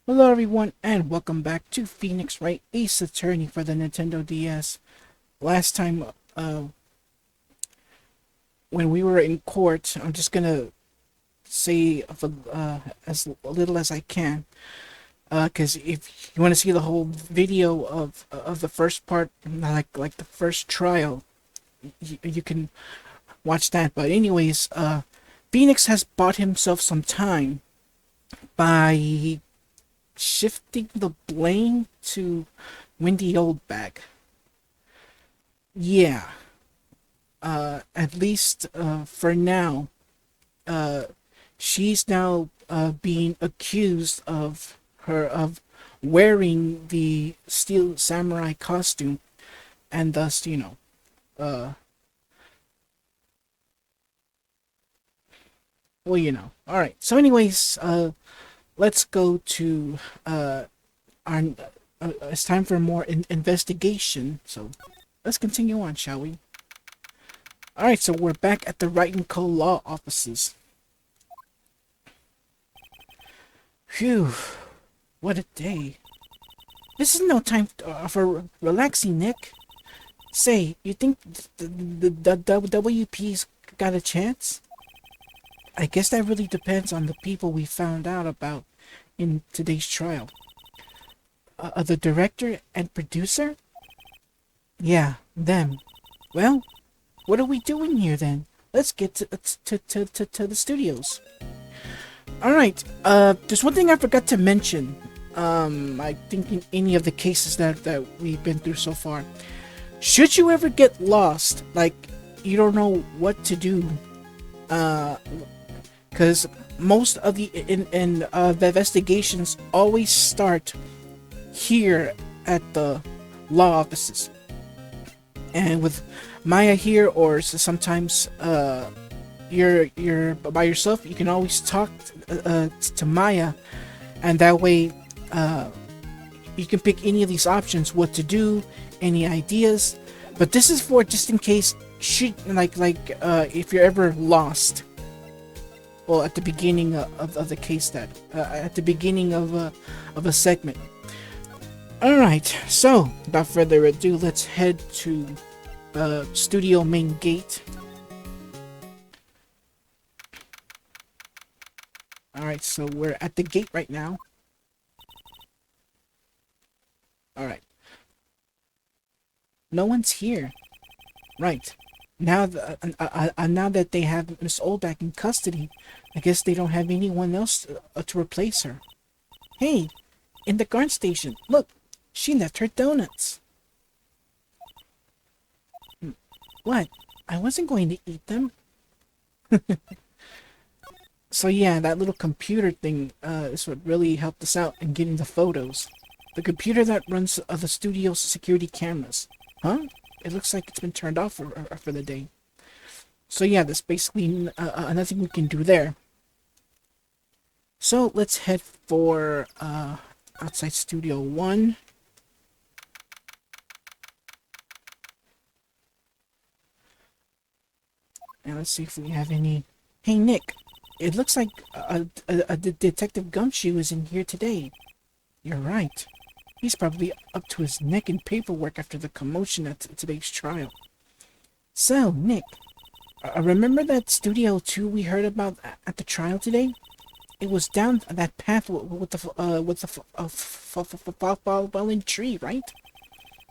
Hello everyone and welcome back to Phoenix Wright, Ace Attorney for the Nintendo DS. Last time when we were in court, I'm just gonna say as little as I can, because if you want to see the whole video of the first part, like the first trial, you can watch that. But anyways, Phoenix has bought himself some time by shifting the blame to Wendy Oldbag. Yeah, at least for now, uh, she's now being accused of wearing the steel samurai costume, and thus, uh, All right. So, anyways, let's go to our. It's time for more investigation. So, let's continue on, shall we? All right. So we're back at the Wright and Co. law offices. Phew. What a day. This is no time for relaxing, Nick. Say, you think the WP's got a chance? I guess that really depends on the people we found out about in today's trial. The director and producer? Yeah, them. Well, what are we doing here then? Let's get to the studios. Alright, there's one thing I forgot to mention. I think in any of the cases that we've been through so far. Should you ever get lost, like you don't know what to do, because most of the the investigations always start here at the law offices, and with Maya here, or sometimes you're by yourself, you can always talk to Maya, and that way you can pick any of these options, what to do, any ideas. But this is for just in case, should if you're ever lost. Well, at the beginning of the case, that at the beginning of a segment. All right, so without further ado, let's head to studio main gate. All right, so we're at the gate right now. All right, no one's here. Right. Now that they have Miss Oldbag in custody, I guess they don't have anyone else to replace her. Hey, in the guard station, look, she left her donuts. What? I wasn't going to eat them. So yeah, that little computer thing is what really helped us out in getting the photos. The computer that runs the studio's security cameras. Huh? It looks like it's been turned off for the day. So yeah, there's basically nothing we can do there. So let's head for outside Studio 1. And let's see if we have any... Hey Nick, it looks like a Detective Gumshoe is in here today. You're right. He's probably up to his neck in paperwork after the commotion at today's trial. So, Nick, remember that Studio 2 we heard about at the trial today? It was down that path with the fallen tree, right?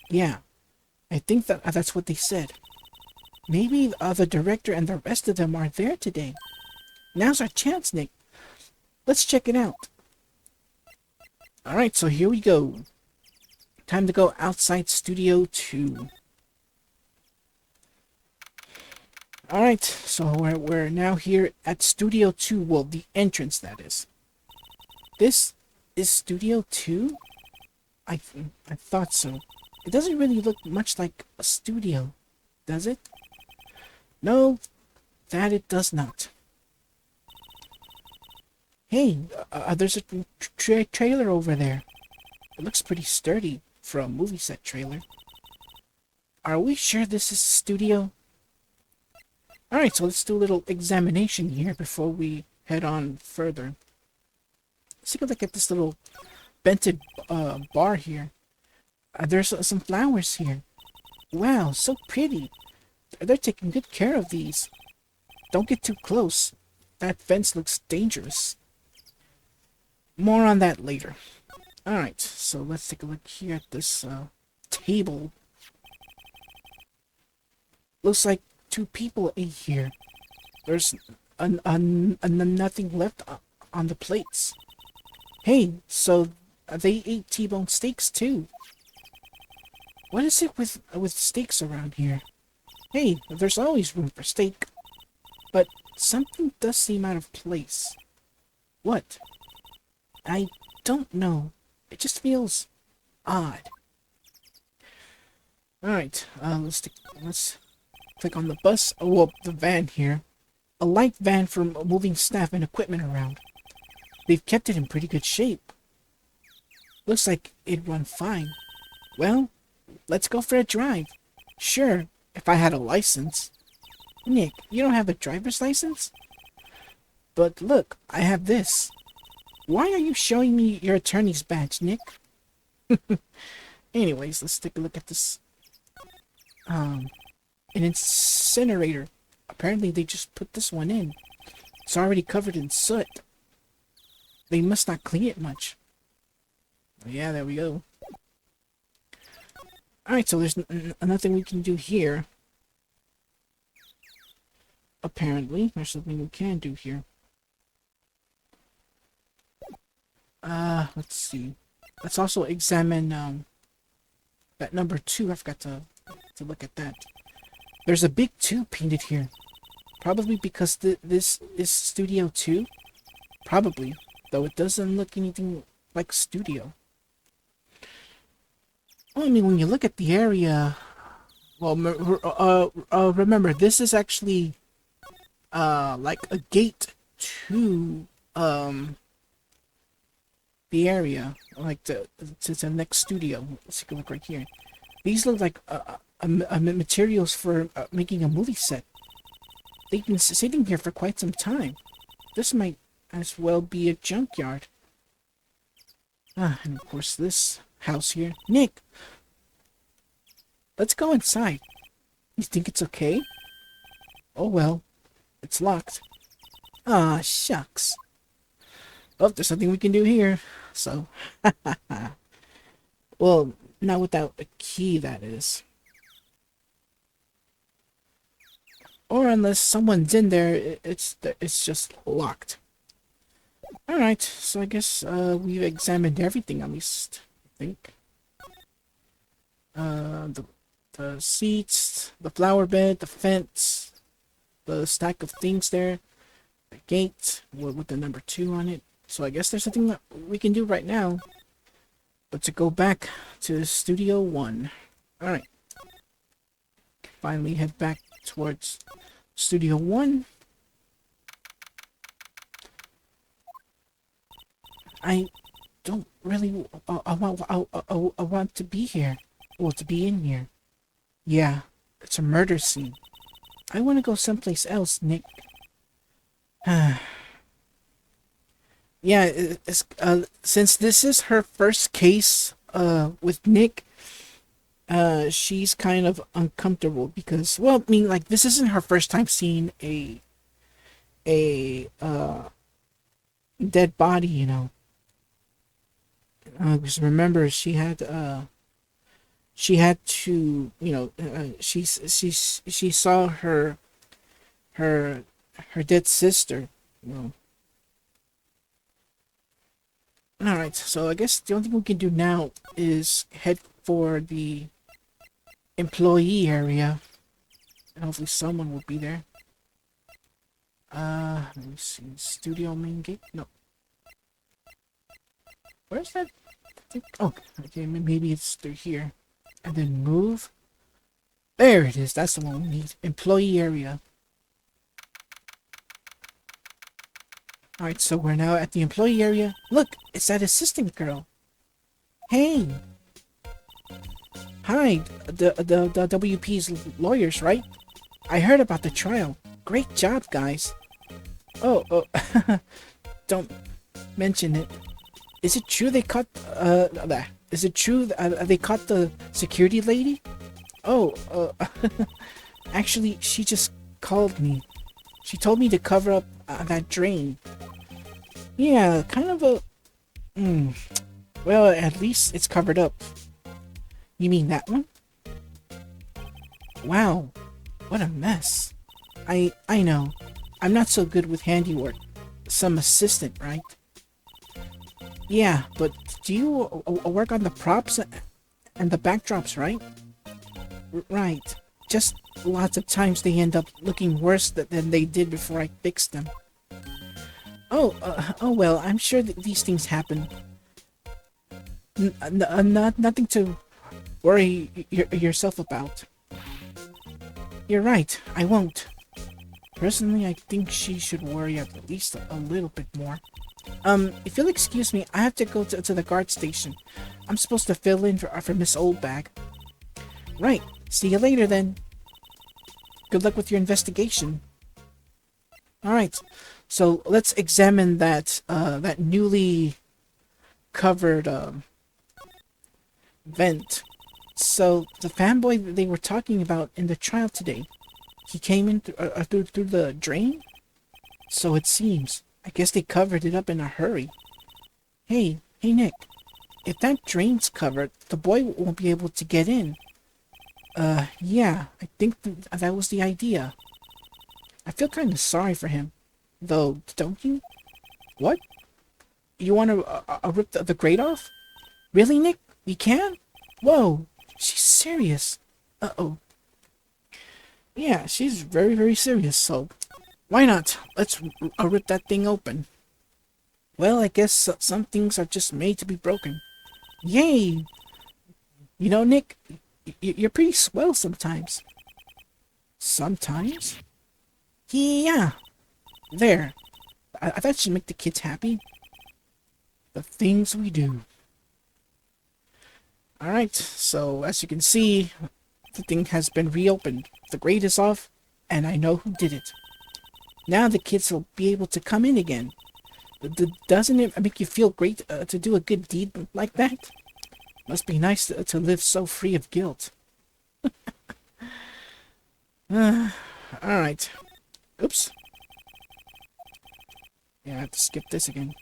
Yeah, I think that's what they said. Maybe the director and the rest of them are there today. Now's our chance, Nick. Let's check it out. Alright, so here we go. Time to go outside Studio 2. Alright, so we're now here at Studio 2. Well, the entrance, that is. This is Studio 2? I thought so. It doesn't really look much like a studio, does it? No, that it does not. Hey, there's a trailer over there. It looks pretty sturdy for a movie set trailer. Are we sure this is a studio? Alright, so let's do a little examination here before we head on further. Let's take a look at this little bented bar here. There's some flowers here. Wow, so pretty. They're taking good care of these. Don't get too close. That fence looks dangerous. More on that later. Alright, so let's take a look here at this table. Looks like 2 people ate here. There's nothing left on the plates. Hey, so they ate T-bone steaks too. What is it with steaks around here? Hey, there's always room for steak. But something does seem out of place. What? I don't know. It just feels odd. Alright, let's click on the bus. Oh, well, the van here. A light van for moving staff and equipment around. They've kept it in pretty good shape. Looks like it'd run fine. Well, let's go for a drive. Sure, if I had a license. Nick, you don't have a driver's license? But look, I have this. Why are you showing me your attorney's badge, Nick? Anyways, let's take a look at this. An incinerator. Apparently they just put this one in. It's already covered in soot. They must not clean it much. Yeah, there we go. Alright, so there's nothing we can do here. Apparently, there's something we can do here. Let's see. Let's also examine, that number 2. I forgot to look at that. There's a big 2 painted here. Probably because this is Studio 2. Probably. Though it doesn't look anything like Studio. Well, I mean, when you look at the area... Well, remember, this is actually, like a gate to, the area. Like, to the next studio. Let's take a look right here. These look like, materials for making a movie set. They've been sitting here for quite some time. This might as well be a junkyard. And of course this house here. Nick! Let's go inside. You think it's okay? Oh well. It's locked. Ah, shucks. Oh, there's something we can do here. So, well, not without a key, that is. Or unless someone's in there, it's just locked. Alright, so I guess we've examined everything, at least, I think. The seats, the flower bed, the fence, the stack of things there, the gate with the number 2 on it. So I guess there's something that we can do right now. But to go back to Studio 1. Alright. Finally head back towards Studio 1. I don't really I want to be here. Well, to be in here. Yeah, it's a murder scene. I want to go someplace else, Nick. Yeah, since this is her first case with Nick, she's kind of uncomfortable because, well, I mean, like, this isn't her first time seeing a dead body, you know. Because remember, she had to, you know, she saw her dead sister, you know. Alright, so I guess the only thing we can do now is head for the employee area. And hopefully someone will be there. Let me see. Studio main gate? No. Where's that? Oh, okay, maybe it's through here. And then move. There it is. That's the one we need. Employee area. Alright, so we're now at the employee area. Look, it's that assistant girl. Hey. Hi, the WP's lawyers, right? I heard about the trial. Great job, guys. Oh, don't mention it. Is it true they caught, is it true they caught the security lady? Oh, actually, she just called me. She told me to cover up that drain. Yeah, kind of a... Well, at least it's covered up. You mean that one? Wow, what a mess. I know. I'm not so good with handiwork. Some assistant, right? Yeah, but do you work on the props and the backdrops, right? Right. Just lots of times they end up looking worse than they did before I fixed them. Oh well, I'm sure that these things happen. Nothing to worry yourself about. You're right, I won't. Personally, I think she should worry at least a little bit more. If you'll excuse me, I have to go to the guard station. I'm supposed to fill in for Miss Oldbag. Right, see you later then. Good luck with your investigation. Alright, so let's examine that, that newly covered, vent. So, the fanboy that they were talking about in the trial today, he came in through the drain? So it seems. I guess they covered it up in a hurry. Hey Nick. If that drain's covered, the boy won't be able to get in. Yeah, I think that was the idea. I feel kind of sorry for him. Though, don't you? What? You want to rip the grate off? Really, Nick? We can? Whoa, she's serious. Uh-oh. Yeah, she's very, very serious, so why not? Let's rip that thing open. Well, I guess some things are just made to be broken. Yay! You know, Nick, you're pretty swell sometimes. Sometimes? Yeah. There. I thought she'd make the kids happy. The things we do. Alright, so as you can see, the thing has been reopened. The grate is off, and I know who did it. Now the kids will be able to come in again. Doesn't it make you feel great to do a good deed like that? Must be nice to live so free of guilt. Alright. Oops. Yeah, I have to skip this again.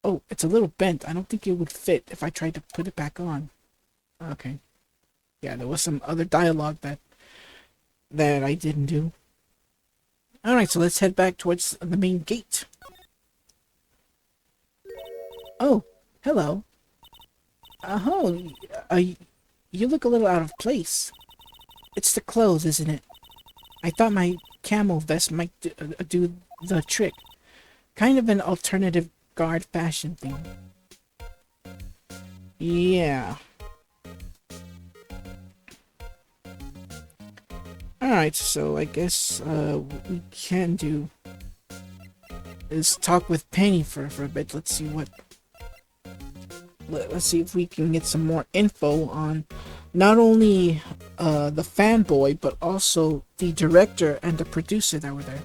Oh, it's a little bent. I don't think it would fit if I tried to put it back on. Okay. Yeah, there was some other dialogue that I didn't do. Alright, so let's head back towards the main gate. Oh, hello. You look a little out of place. It's the clothes, isn't it? I thought my camel vest might do the trick. Kind of an alternative guard fashion thing. Yeah. Alright, so I guess what we can do is talk with Penny for a bit. Let's see let's see if we can get some more info on not only the fanboy, but also the director and the producer that were there.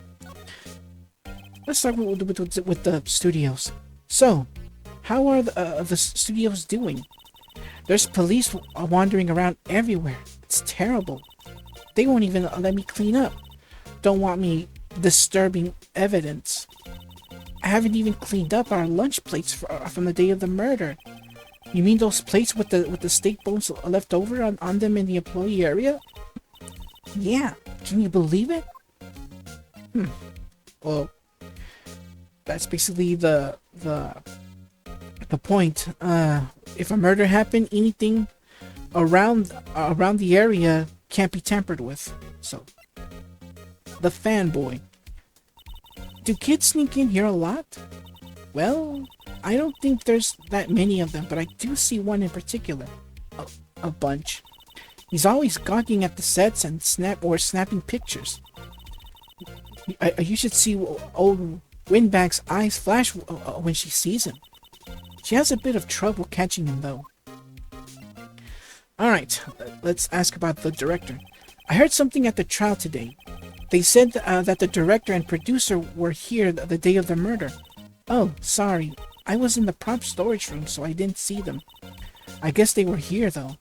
Let's start with the studios. So, how are the studios doing? There's police wandering around everywhere. It's terrible. They won't even let me clean up. Don't want me disturbing evidence. I haven't even cleaned up our lunch plates from the day of the murder. You mean those plates with the steak bones left over on them in the employee area? Yeah, can you believe it? Well, that's basically the point. If a murder happened, anything around the area can't be tampered with. So, the fanboy. Do kids sneak in here a lot? Well, I don't think there's that many of them, but I do see one in particular. A bunch. He's always gawking at the sets and snapping pictures. You should see old Windbag's eyes flash when she sees him. She has a bit of trouble catching him, though. Alright, let's ask about the director. I heard something at the trial today. They said that the director and producer were here the day of the murder. Oh, sorry. I was in the prop storage room, so I didn't see them. I guess they were here, though.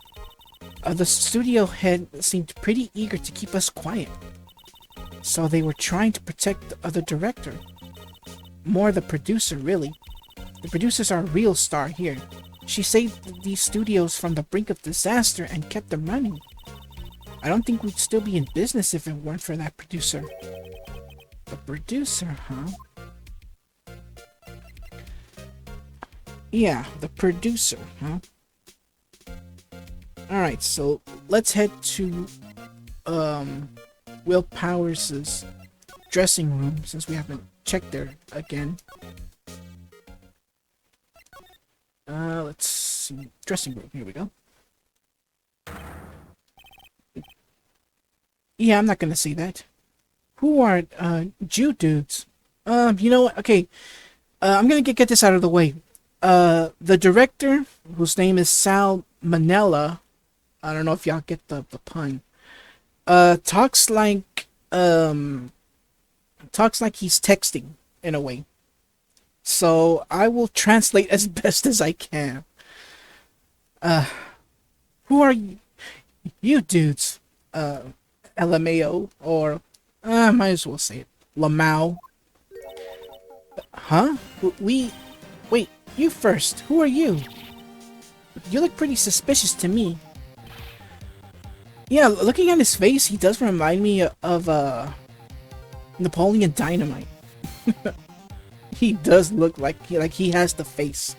The studio head seemed pretty eager to keep us quiet. So they were trying to protect the director. More the producer, really. The producers are a real star here. She saved these studios from the brink of disaster and kept them running. I don't think we'd still be in business if it weren't for that producer. The producer, huh? Yeah, the producer, huh? Alright, so let's head to Will Powers' dressing room since we haven't checked there again. Let's see. Dressing room, here we go. Yeah, I'm not gonna see that. Who are Jew dudes? You know what? Okay. I'm gonna get this out of the way. The director, whose name is Sal Manella, I don't know if y'all get the pun. Talks like he's texting in a way. So I will translate as best as I can. Who are you dudes? LMAO or might as well say it. Lamau. Huh? Wait, you first. Who are you? You look pretty suspicious to me. Yeah, looking at his face, he does remind me of Napoleon Dynamite. He does look like he has the face.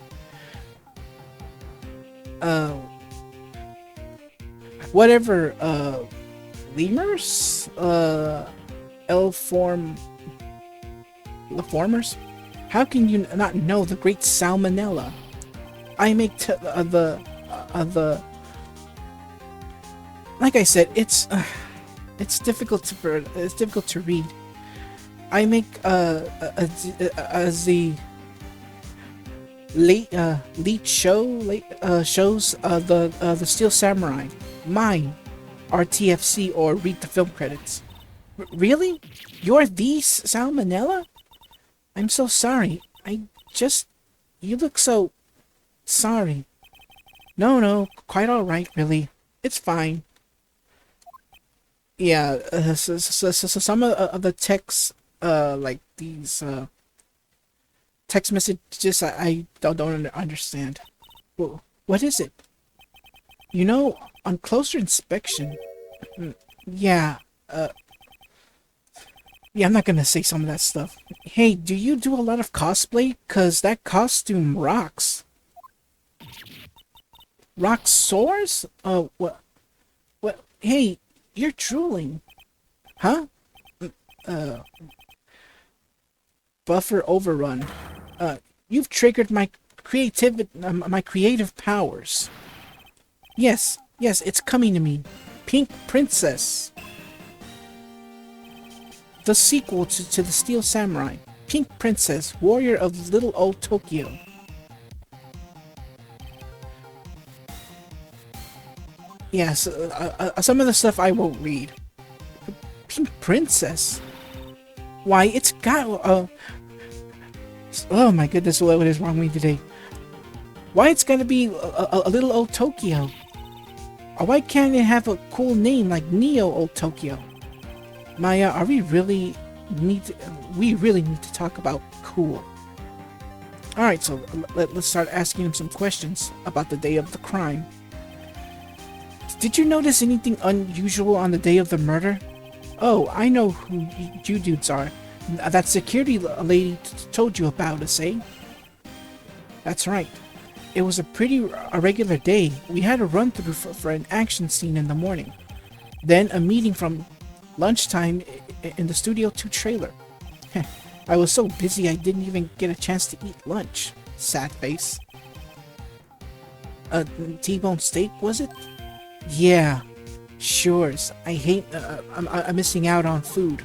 Whatever, lemurs? Formers? How can you not know the great salmonella? I make like I said, it's difficult to read. I make the lead shows the Steel Samurai, mine, RTFC, or read the film credits. Really? You're the Salmonella? I'm so sorry. You look so sorry. No, quite alright, really. It's fine. Yeah, so some of the texts, like these, text messages I don't understand. Well, what is it? You know, on closer inspection, yeah, I'm not gonna say some of that stuff. Hey, do you do a lot of cosplay? 'Cause that costume rocks. Rock soars? What? Hey, you're drooling. Huh? Buffer overrun. You've triggered my creative powers. Yes, it's coming to me. Pink Princess. The sequel to the Steel Samurai. Pink Princess, warrior of little old Tokyo. Yes, some of the stuff I won't read. Pink Princess? Why, it's got... oh my goodness, what is wrong with me today? Why it's gotta be a little old Tokyo? Or why can't it have a cool name like Neo Old Tokyo? Maya, we really need to talk about cool. Alright, so let's start asking him some questions about the day of the crime. Did you notice anything unusual on the day of the murder? Oh, I know who you dudes are. That security lady told you about us, eh? That's right. It was a pretty irregular day. We had a run-through for an action scene in the morning. Then a meeting from lunchtime in the Studio 2 trailer. I was so busy I didn't even get a chance to eat lunch. Sad face. T-bone steak, was it? Yeah, sure. I hate... I'm missing out on food.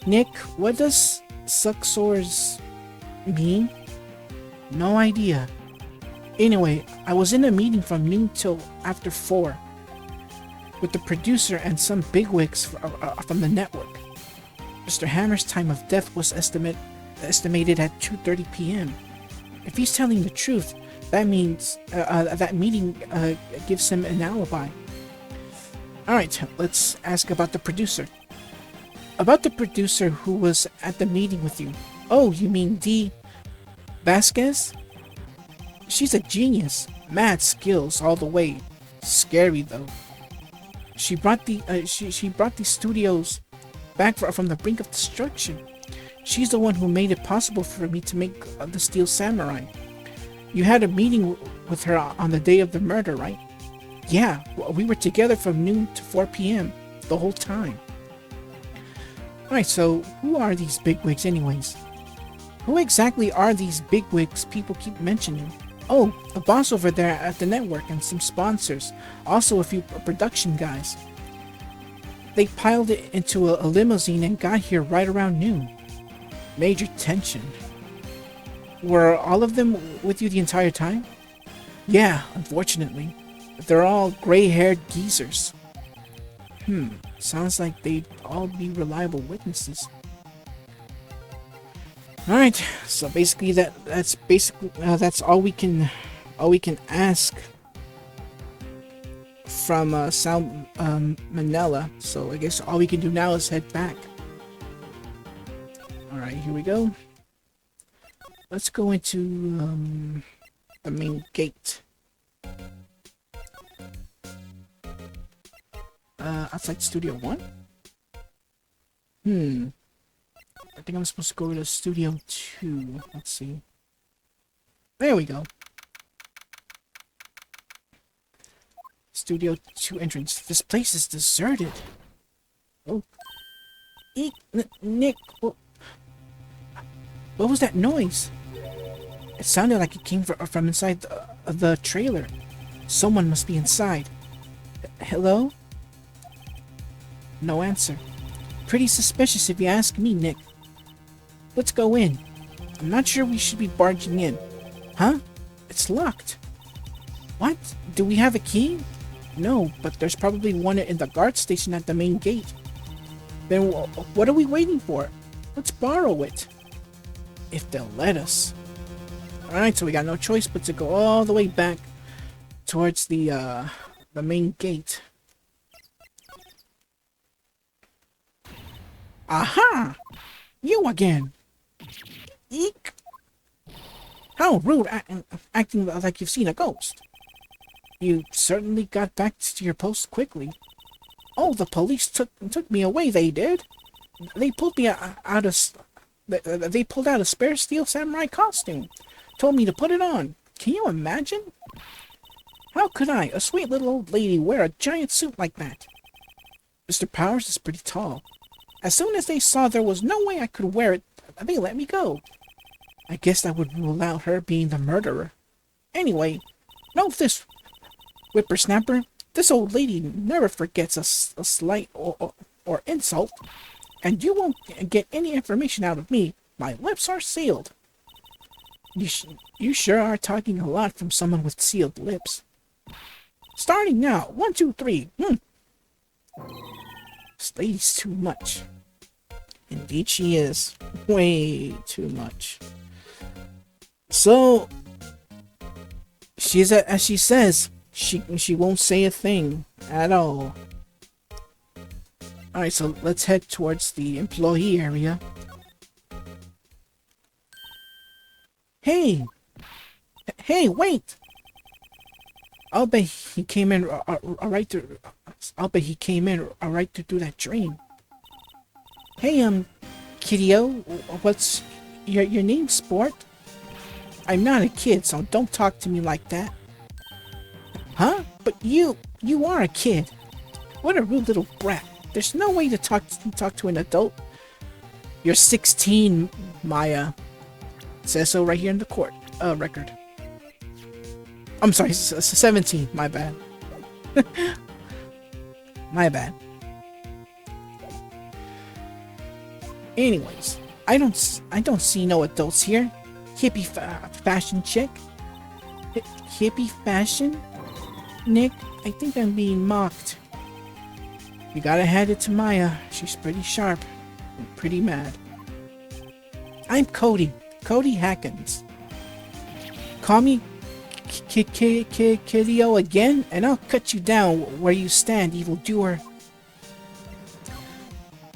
Nick, what does sucksores mean? No idea. Anyway, I was in a meeting from noon till after 4 with the producer and some bigwigs from the network. Mr. Hammer's time of death was estimated at 2:30 p.m. If he's telling the truth, that means that meeting gives him an alibi. Alright, let's ask about the producer. About the producer who was at the meeting with you. Oh, you mean Dee Vasquez? She's a genius. Mad skills all the way. Scary though. She brought the studios back from the brink of destruction. She's the one who made it possible for me to make the Steel Samurai. You had a meeting with her on the day of the murder, right? Yeah, we were together from noon to 4 p.m. the whole time. Alright, so who are these bigwigs anyways? Who exactly are these bigwigs people keep mentioning? Oh, the boss over there at the network and some sponsors. Also a few production guys. They piled it into a limousine and got here right around noon. Major tension. Were all of them with you the entire time? Yeah, unfortunately. They're all gray-haired geezers. Sounds like they'd all be reliable witnesses. Alright, so basically that's all we can ask from Sal Manila. So I guess all we can do now is head back. Alright, here we go. Let's go into the main gate. Outside Studio 1? I think I'm supposed to go to Studio 2. Let's see. There we go. Studio 2 entrance. This place is deserted. Oh. Eek, Nick, what was that noise? It sounded like it came from inside the trailer. Someone must be inside. Hello? No answer. Pretty suspicious if you ask me, Nick. Let's go in. I'm not sure we should be barging in. Huh? It's locked. What? Do we have a key? No, but there's probably one in the guard station at the main gate. Then what are we waiting for? Let's borrow it. If they'll let us. Alright, so we got no choice but to go all the way back towards the main gate. Aha! You again! Eek! How rude, acting like you've seen a ghost. You certainly got back to your post quickly. Oh, the police took me away, they did. They pulled me they pulled out a spare Steel Samurai costume. Told me to put it on. Can you imagine? How could I, a sweet little old lady, wear a giant suit like that? Mr. Powers is pretty tall. As soon as they saw there was no way I could wear it, they let me go. I guess that would rule out her being the murderer. Anyway, note this, whippersnapper. This old lady never forgets a slight or insult, and you won't get any information out of me. My lips are sealed. You sure are talking a lot from someone with sealed lips. Starting now. 1, 2, 3. This lady's too much. Indeed she is. Way too much. So, she's as she says, she won't say a thing at all. Alright, so let's head towards the employee area. Hey! Hey, wait! I'll bet he came in right to do that drain. Hey, kiddio, what's your name, sport? I'm not a kid, so don't talk to me like that. Huh? But you are a kid. What a rude little brat. There's no way to talk to an adult. You're 16, Maya. It says so right here in the court record. I'm sorry, 17. My bad. My bad. Anyways, I don't see no adults here. Hippie fashion chick. Hippie fashion? Nick, I think I'm being mocked. You gotta hand it to Maya. She's pretty sharp and pretty mad. I'm Cody. Cody Hackins. Call me Kideo again, and I'll cut you down where you stand, evildoer.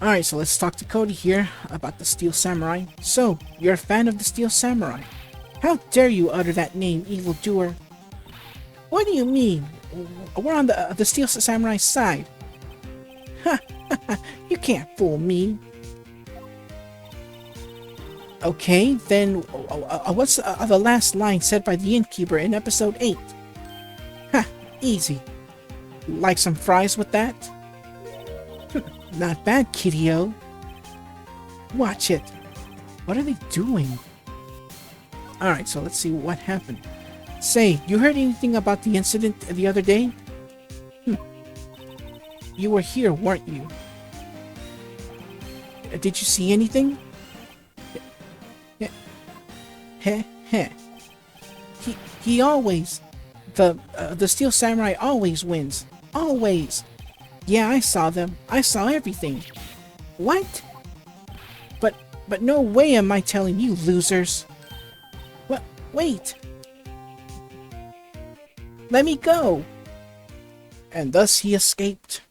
Alright, so let's talk to Cody here about the Steel Samurai. So, you're a fan of the Steel Samurai. How dare you utter that name, evildoer? What do you mean? We're on the Steel Samurai side. Ha! You can't fool me. Okay, then what's the last line said by the innkeeper in episode 8? Ha! Easy. Like some fries with that? Not bad, Kideo. Watch it. What are they doing? Alright, so let's see what happened. Say, you heard anything about the incident the other day? You were here, weren't you? Did you see anything? Heh. He always... The Steel Samurai always wins. Always. Yeah, I saw them. I saw everything. What? But no way am I telling you, losers. What? Wait. Let me go. And thus he escaped.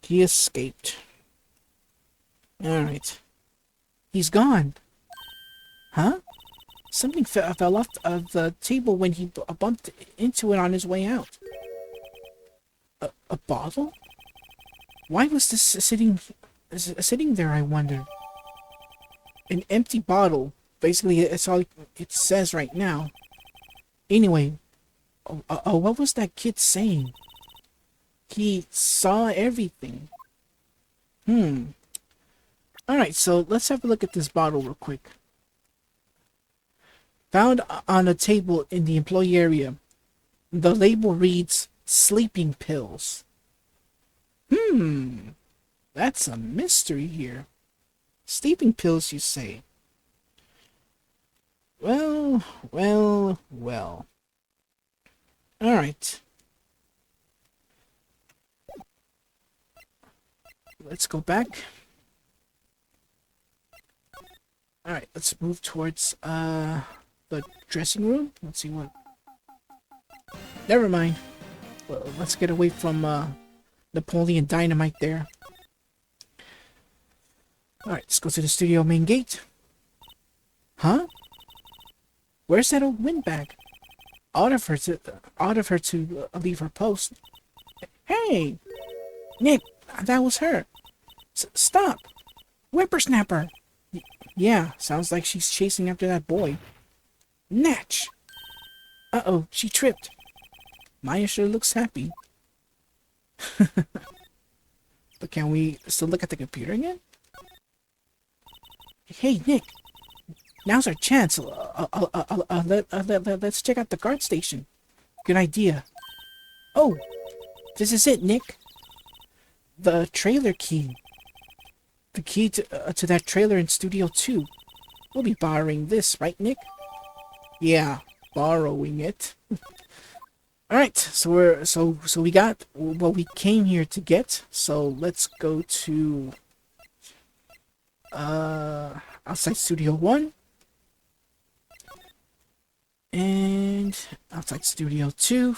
He escaped. Alright. He's gone. Huh? Something fell off of the table when he bumped into it on his way out. A bottle? Why was this sitting there, I wonder? An empty bottle. Basically, it's all it says right now. Anyway, what was that kid saying? He saw everything. Alright, so let's have a look at this bottle real quick. Found on a table in the employee area. The label reads, sleeping pills. That's a mystery here. Sleeping pills, you say? Well. Alright. Let's go back. Alright, let's move towards the dressing room. Let's see what... Never mind. Well, let's get away from Napoleon Dynamite there. Alright, let's go to the studio main gate. Huh? Where's that old windbag? Out of her to leave her post. Hey! Nick, that was her. Stop! Whippersnapper! Yeah, sounds like she's chasing after that boy. Natch! Uh-oh, she tripped. Maya sure looks happy. But can we still look at the computer again? Hey, Nick. Now's our chance. Let's check out the guard station. Good idea. Oh, this is it, Nick. The trailer key. The key to that trailer in Studio 2. We'll be borrowing this, right, Nick? Yeah, borrowing it. All right, so we got what we came here to get. So let's go to outside Studio 1 and outside Studio 2.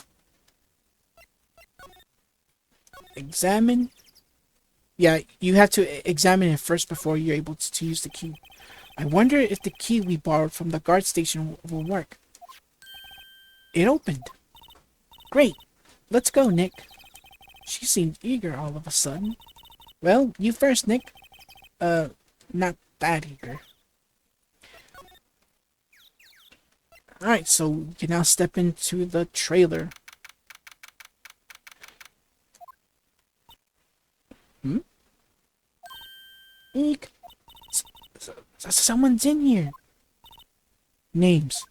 Examine. Yeah, you have to examine it first before you're able to use the key. I wonder if the key we borrowed from the guard station will work. It opened. Great. Let's go, Nick. She seemed eager all of a sudden. Well, you first, Nick. Not that eager. Alright, so you can now step into the trailer. Eek. Someone's in here. Names.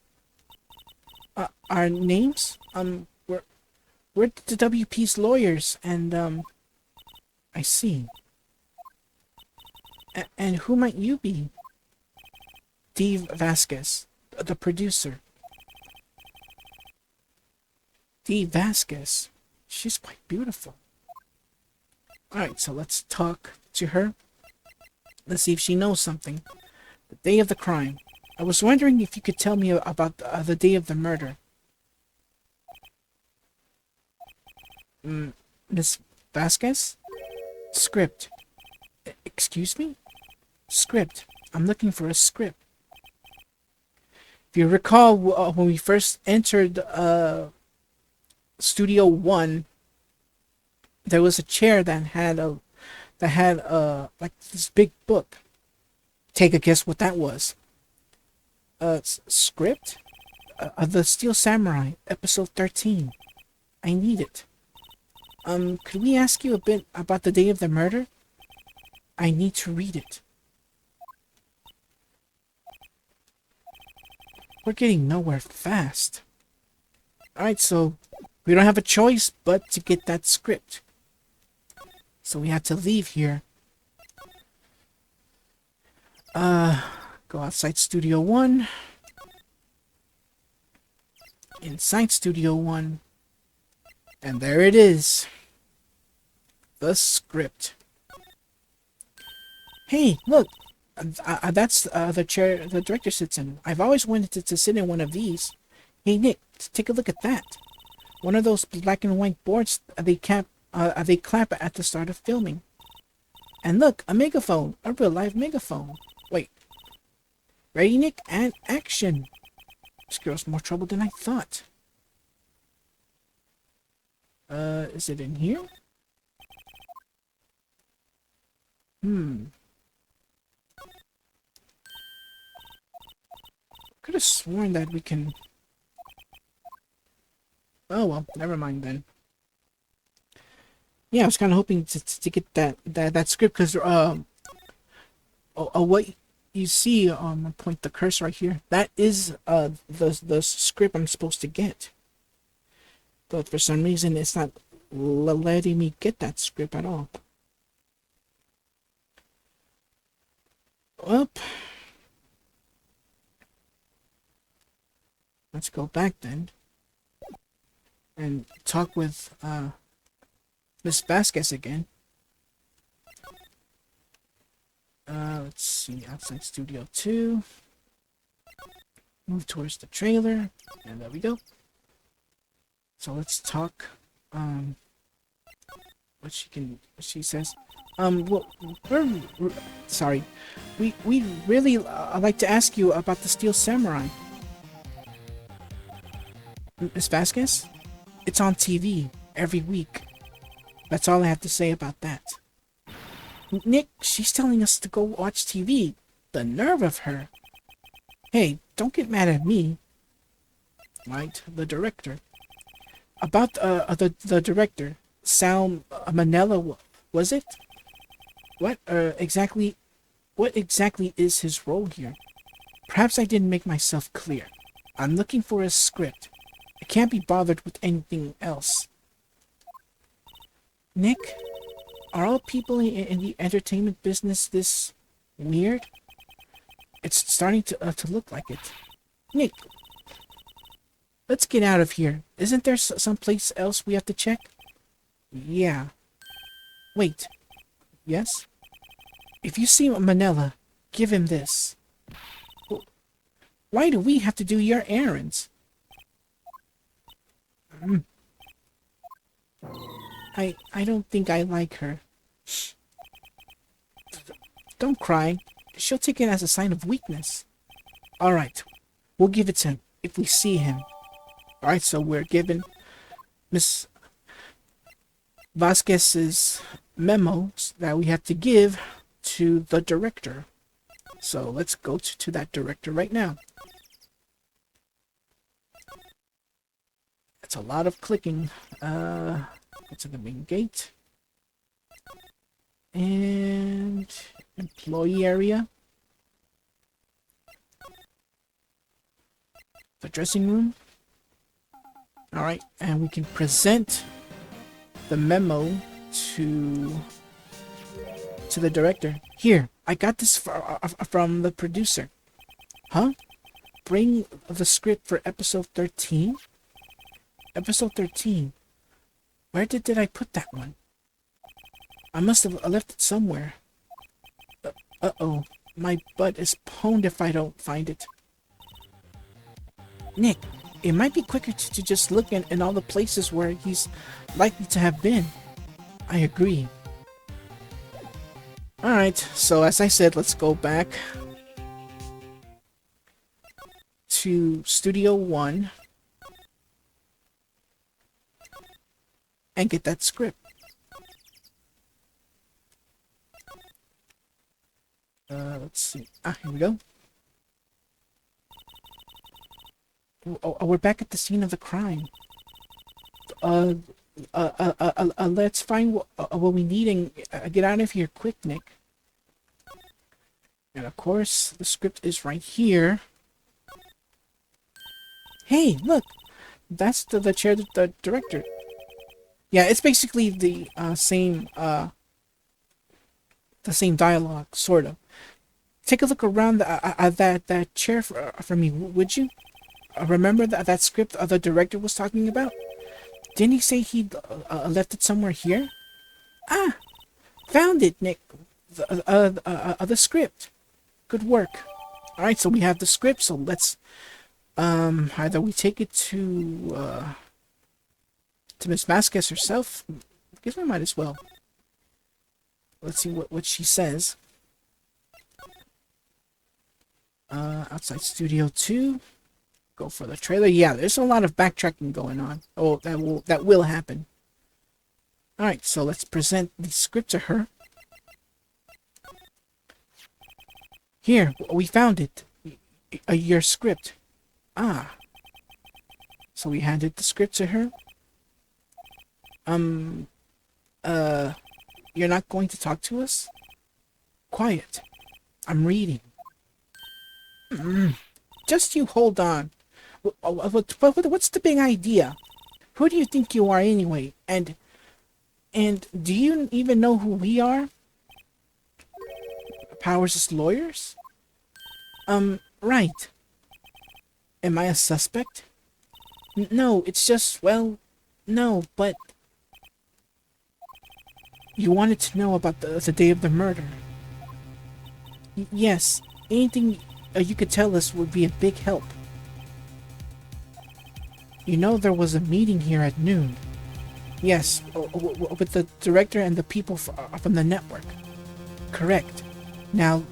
Our names? We're the WP's lawyers, and, I see. And who might you be? Dee Vasquez, the producer. Dee Vasquez. She's quite beautiful. Alright, so let's talk to her. Let's see if she knows something. The day of the crime. I was wondering if you could tell me about the day of the murder. Miss Vasquez? Script. Excuse me? Script. I'm looking for a script. If you recall, when we first entered Studio 1, there was a chair that had like this big book. Take a guess what that was. Script? The Steel Samurai, episode 13. I need it. Could we ask you a bit about the day of the murder? I need to read it. We're getting nowhere fast. Alright, so we don't have a choice but to get that script. So we have to leave here. Go outside Studio 1. Inside Studio 1. And there it is. The script. Hey, look! That's the chair the director sits in. I've always wanted to sit in one of these. Hey, Nick, take a look at that. One of those black and white boards they clap at the start of filming. And look, a megaphone. A real live megaphone. Wait. Ready, Nick? And action! This girl's more trouble than I thought. Is it in here? Could have sworn that we can... Oh well, never mind then. Yeah, I was kind of hoping to get that script, because what you see, I'll point the cursor right here. That is the script I'm supposed to get. But for some reason, it's not letting me get that script at all. Well, let's go back then and talk with Miss Vasquez again. Let's see, outside Studio 2. Move towards the trailer, and there we go. So let's talk. What she says. Well, we're sorry. We really like to ask you about the Steel Samurai. Miss Vasquez? It's on TV every week. That's all I have to say about that. Nick, she's telling us to go watch TV. The nerve of her. Hey, don't get mad at me. Right, the director. About the director, Sal Manella, was it? What exactly is his role here? Perhaps I didn't make myself clear. I'm looking for a script. I can't be bothered with anything else. Nick, are all people in the entertainment business this weird? It's starting to look like it. Nick, let's get out of here. Isn't there someplace else we have to check? Yeah. Wait. Yes? If you see Manila, give him this. Why do we have to do your errands? I don't think I like her. Don't cry. She'll take it as a sign of weakness. Alright. We'll give it to him if we see him. Alright, so we're given Miss Vasquez's memos that we have to give to the director. So let's go to that director right now. It's a lot of clicking. Go to the main gate. And employee area. The dressing room. Alright, and we can present the memo to the director. Here, I got this from the producer. Huh? Bring the script for episode 13? Episode 13. Where did I put that one? I must have left it somewhere. Uh-oh. My butt is pwned if I don't find it. Nick, it might be quicker to just look in all the places where he's likely to have been. I agree. Alright, so as I said, let's go back to Studio 1 and get that script. Let's see. Here we go. We're back at the scene of the crime. Let's find what we need and get out of here quick, Nick. And of course, the script is right here. Hey, look! That's the chair of the director. Yeah, it's basically the same dialogue, sort of. Take a look around that chair for me, would you? Remember that script the director was talking about? Didn't he say he left it somewhere here? Ah, found it, Nick. The script. Good work. All right, so we have the script. So let's either we take it to Miss Vasquez herself. I guess we might as well. Let's see what she says. Outside Studio 2. Go for the trailer. Yeah, there's a lot of backtracking going on. Oh, that will happen. Alright, so let's present the script to her. Here, we found it. Your script. Ah. So we handed the script to her. You're not going to talk to us? Quiet. I'm reading. Just you hold on. What's the big idea? Who do you think you are anyway? And do you even know who we are? Powers' lawyers? Right. Am I a suspect? No, it's just, well, no, but... You wanted to know about the day of the murder. Yes, anything you could tell us would be a big help. You know there was a meeting here at noon. Yes, with the director and the people from the network. Correct. Now,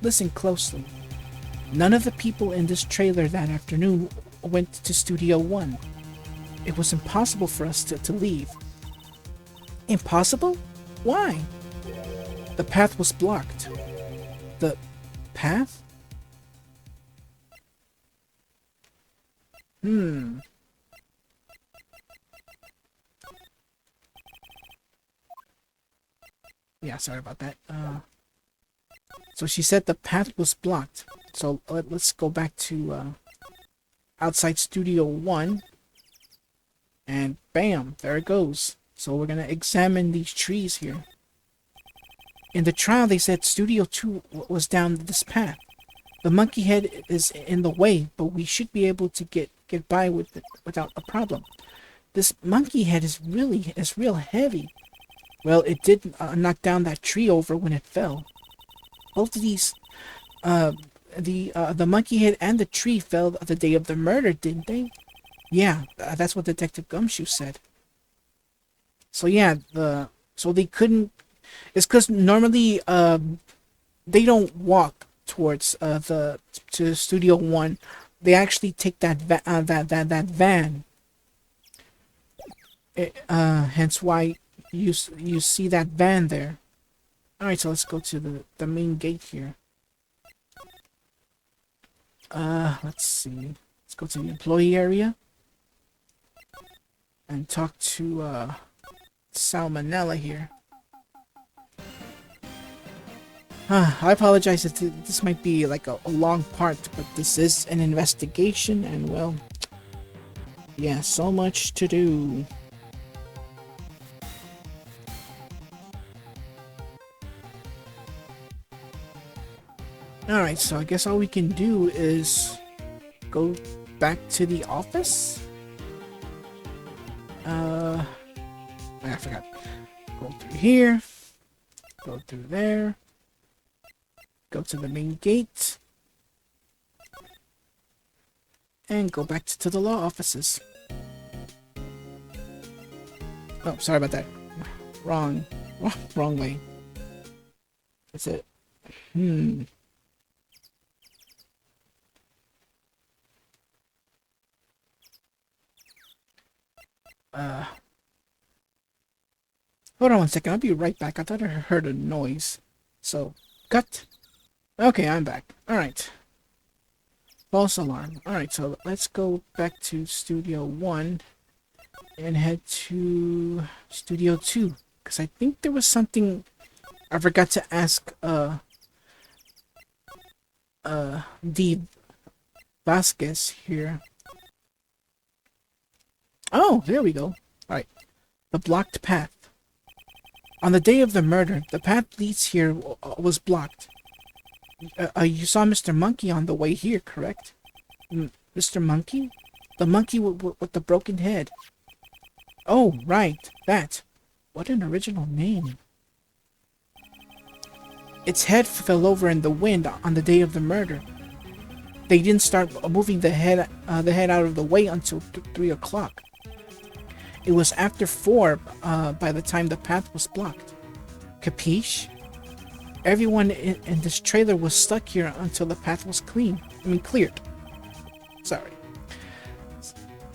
listen closely. None of the people in this trailer that afternoon went to Studio 1. It was impossible for us to leave. Impossible? Why? The path was blocked. The path? Yeah, sorry about that. So she said the path was blocked. So let's go back to outside Studio 1. And bam, there it goes. So we're gonna examine these trees here. In the trial, they said Studio 2 was down this path. The monkey head is in the way, but we should be able to get by with it without a problem. This monkey head is real heavy. Well, it did knock down that tree over when it fell. Both of these, the monkey head and the tree fell the day of the murder, didn't they? Yeah, that's what Detective Gumshoe said. So yeah, so they couldn't. It's because normally they don't walk towards to Studio 1. They actually take that van. Hence why you see that van there. All right, so let's go to the main gate here. Let's see. Let's go to the employee area and talk to Salmonella here. I apologize if this might be like a long part, but this is an investigation and, well, yeah, so much to do. Alright, so I guess all we can do is go back to the office. I forgot. Go through here. Go through there. Go to the main gate. and go back to the law offices. Oh, sorry about that. Wrong way. That's it. Hold on one second. I'll be right back. I thought I heard a noise. So, cut. Okay, I'm back. Alright. False alarm. Alright, so let's go back to Studio 1 and head to Studio 2. Because I think there was something I forgot to ask, D. Vasquez here. Oh, there we go. Alright. The blocked path. On the day of the murder, the path leads here was blocked. You saw Mr. Monkey on the way here, correct? Mr. Monkey? The monkey with the broken head. Oh, right, that. What an original name. Its head fell over in the wind on the day of the murder. They didn't start moving the head out of the way until 3 o'clock. It was after 4 by the time the path was blocked. Capiche? Everyone in this trailer was stuck here until the path was cleared. Sorry.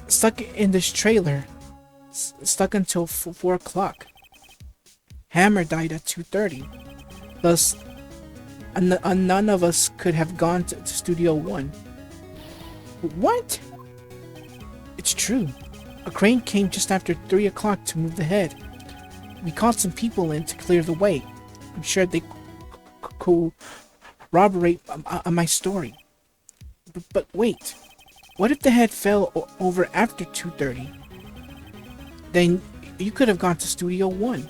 Stuck in this trailer. Stuck until 4 o'clock. Hammer died at 2:30. Thus, none of us could have gone to Studio 1. What? It's true. A crane came just after 3 o'clock to move the head. We called some people in to clear the way. I'm sure they corroborate my story. But wait, what if the head fell over after 2:30? Then you could have gone to Studio 1.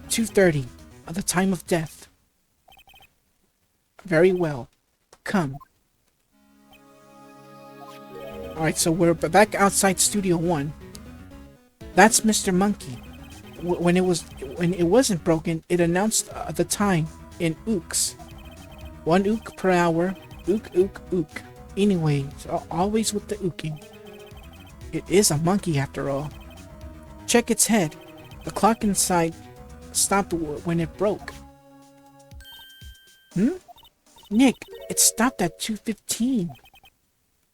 2:30, at the time of death. Very well. Come. Alright, so we're back outside Studio 1. That's Mr. Monkey. When it wasn't broken, it announced the time in ooks. 1 ook per hour. Ook, ook, ook. Anyway, always with the ooking. It is a monkey after all. Check its head. The clock inside stopped when it broke. Nick, it stopped at 2:15.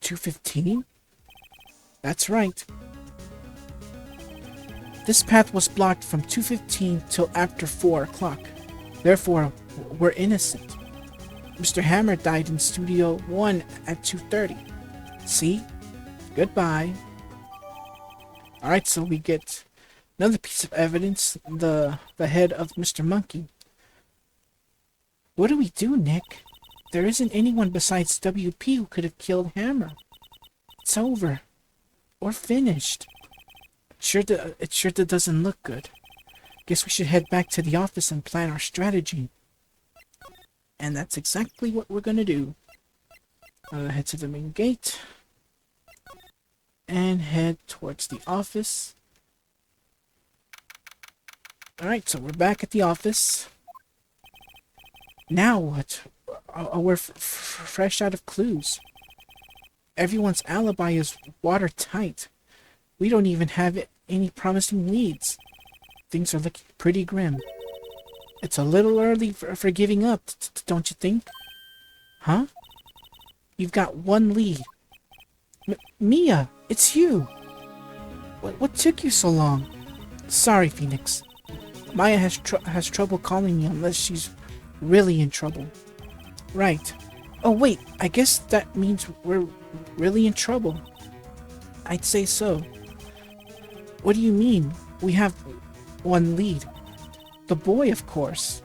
2:15? That's right. This path was blocked from 2:15 till after 4 o'clock. Therefore, we're innocent. Mr. Hammer died in Studio 1 at 2:30. See? Goodbye. Alright, so we get another piece of evidence, the head of Mr. Monkey. What do we do, Nick? There isn't anyone besides WP who could have killed Hammer. It's over. Or finished. It sure doesn't look good. Guess we should head back to the office and plan our strategy. And that's exactly what we're gonna do. Head to the main gate. And head towards the office. Alright, so we're back at the office. Now what? We're fresh out of clues. Everyone's alibi is watertight. We don't even have any promising leads. Things are looking pretty grim. It's a little early for giving up, don't you think? Huh? You've got 1 lead. Mia, it's you! What took you so long? Sorry, Phoenix. Maya has trouble calling me unless she's really in trouble. Right. Oh wait, I guess that means we're really in trouble. I'd say so. What do you mean? We have 1 lead. The boy, of course.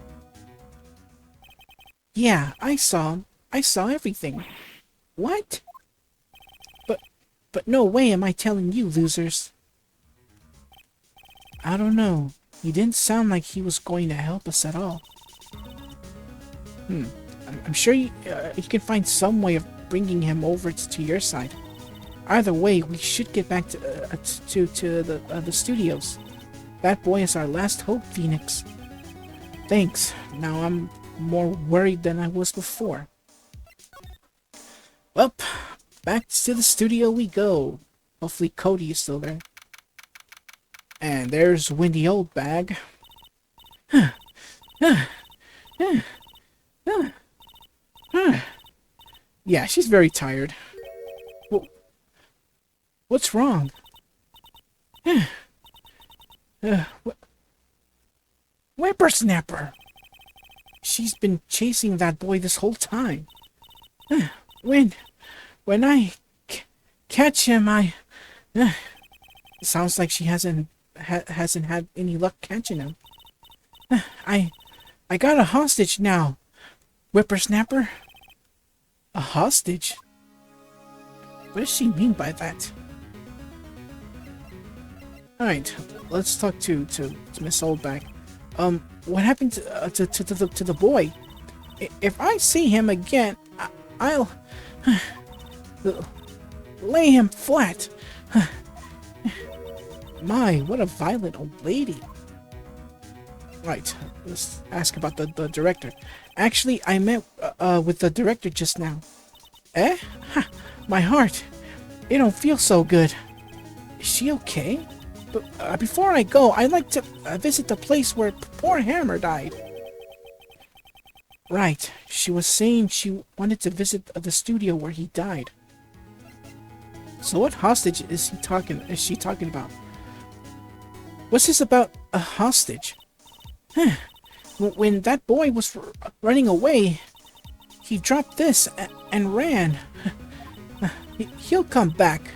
Yeah, I saw him. I saw everything. What? But no way am I telling you, losers. I don't know. He didn't sound like he was going to help us at all. I'm sure you can find some way of bringing him over to your side. Either way, we should get back to the studios. That boy is our last hope, Phoenix. Thanks. Now I'm more worried than I was before. Well, back to the studio we go. Hopefully Cody is still there. And there's Wendy Oldbag. Yeah, she's very tired. What's wrong? Whippersnapper! She's been chasing that boy this whole time. When I catch him, it sounds like she hasn't had any luck catching him. I got a hostage now, Whippersnapper. A hostage? What does she mean by that? Alright, let's talk to Miss Oldbag. What happened to the boy? If I see him again, I'll lay him flat. My, what a violent old lady. Right, let's ask about the director. Actually, I met with the director just now. Eh? Ha, my heart. It don't feel so good. Is she okay? But before I go, I'd like to visit the place where poor Hammer died. Right, she was saying she wanted to visit the studio where he died. So what hostage is she talking about? What's this about a hostage? When that boy was running away, he dropped this and ran. He'll come back.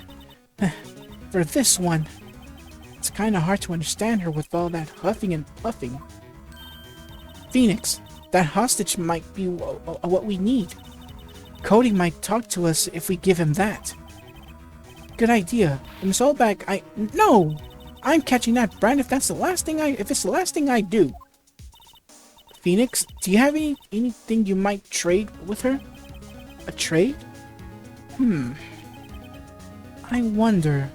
For this one. It's kind of hard to understand her with all that huffing and puffing. Phoenix, that hostage might be what we need. Cody might talk to us if we give him that. Good idea. Miss Oldbag, no! I'm catching that brat if it's the last thing I do. Phoenix, do you have anything you might trade with her? A trade? I wonder.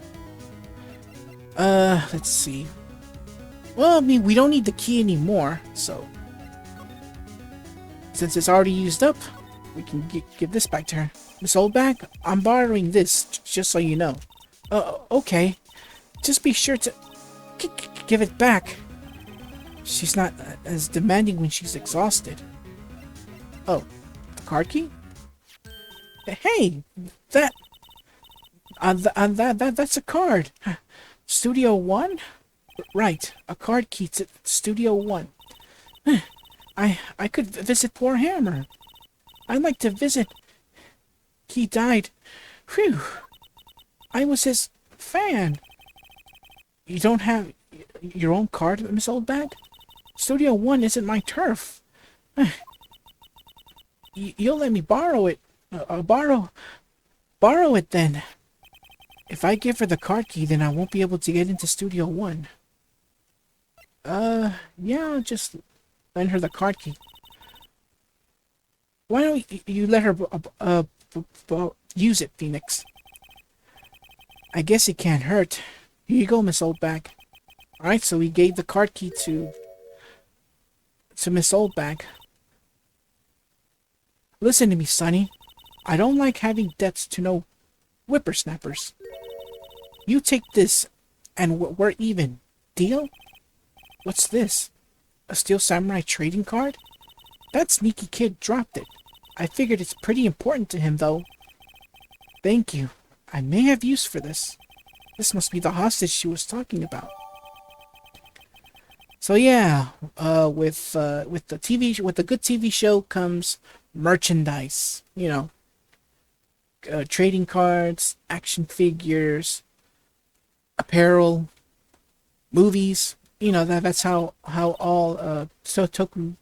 Let's see. Well, I mean, we don't need the key anymore, so since it's already used up, we can give this back to her. Miss Oldbag, I'm borrowing this, just so you know. Okay. Just be sure to give it back. She's not as demanding when she's exhausted. Oh, the card key? Hey, that's a card. Studio 1? Right, a card key to Studio 1. I could visit poor Hammer. I'd like to visit. He died. Phew. I was his fan. You don't have your own card, Miss Oldbag? Studio 1 isn't my turf. You'll let me borrow it. Borrow it then. If I give her the card key, then I won't be able to get into Studio 1. Yeah, I'll just lend her the card key. Why don't you let her use it, Phoenix? I guess it can't hurt. Here you go, Miss Oldbag. Alright, so we gave the card key to Miss Oldbag. Listen to me, Sonny. I don't like having debts to no whippersnappers. You take this, and we're even. Deal? What's this? A Steel Samurai trading card? That sneaky kid dropped it. I figured it's pretty important to him, though. Thank you. I may have use for this. This must be the hostage she was talking about. So yeah, with the good TV show comes merchandise. You know, trading cards, action figures, apparel, movies. You know, that's how all Tokusatsu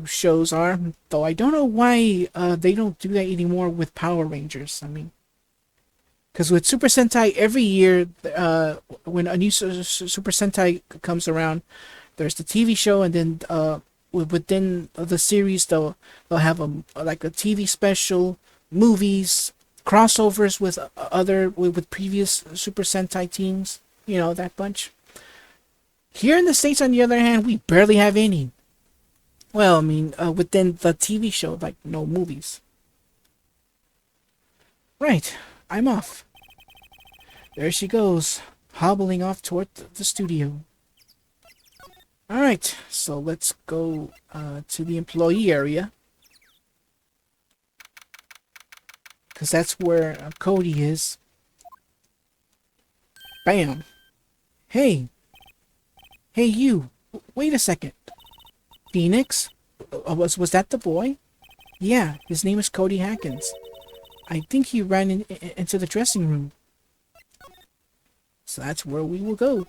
shows are. Though I don't know why they don't do that anymore with Power Rangers. I mean, because with Super Sentai, every year when a new Super Sentai comes around, there's the TV show, and then within the series they'll have like a TV special, movies, crossovers with previous Super Sentai teams. You know, that bunch. Here in the States, on the other hand, we barely have any. Well, I mean, within the TV show, like no movies. Right, I'm off. There she goes, hobbling off toward the studio. Alright, so let's go to the employee area. Because that's where Cody is. Bam. Hey. Hey, you. Wait a second. Phoenix? Was that the boy? Yeah, his name is Cody Hackins. I think he ran into the dressing room. So that's where we will go.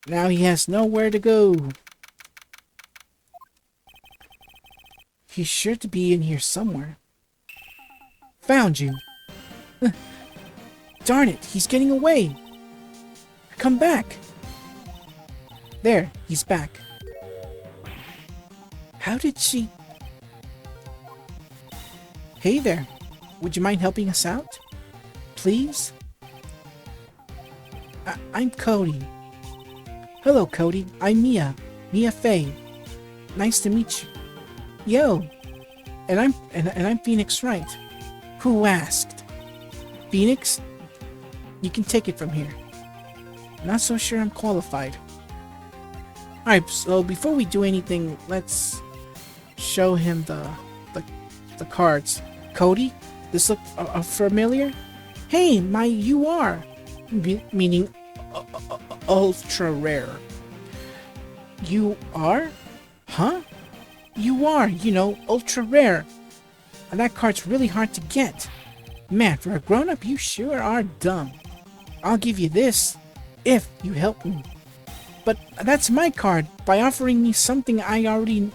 Now he has nowhere to go. He's sure to be in here somewhere. Found you. Darn it, he's getting away. Come back. There, he's back. How did she... Hey there, would you mind helping us out? Please? I'm Cody. Hello, Cody. I'm Mia. Mia Fey. Nice to meet you. Yo. And I'm Phoenix Wright. Who asked? Phoenix? You can take it from here. Not so sure I'm qualified. Alright, so before we do anything, let's show him the cards. Cody? This look familiar? Hey, you are. Meaning ultra rare. You are? Huh? You are, ultra rare. And that card's really hard to get. Man, for a grown-up, you sure are dumb. I'll give you this, if you help me. But that's my card. By offering me something I already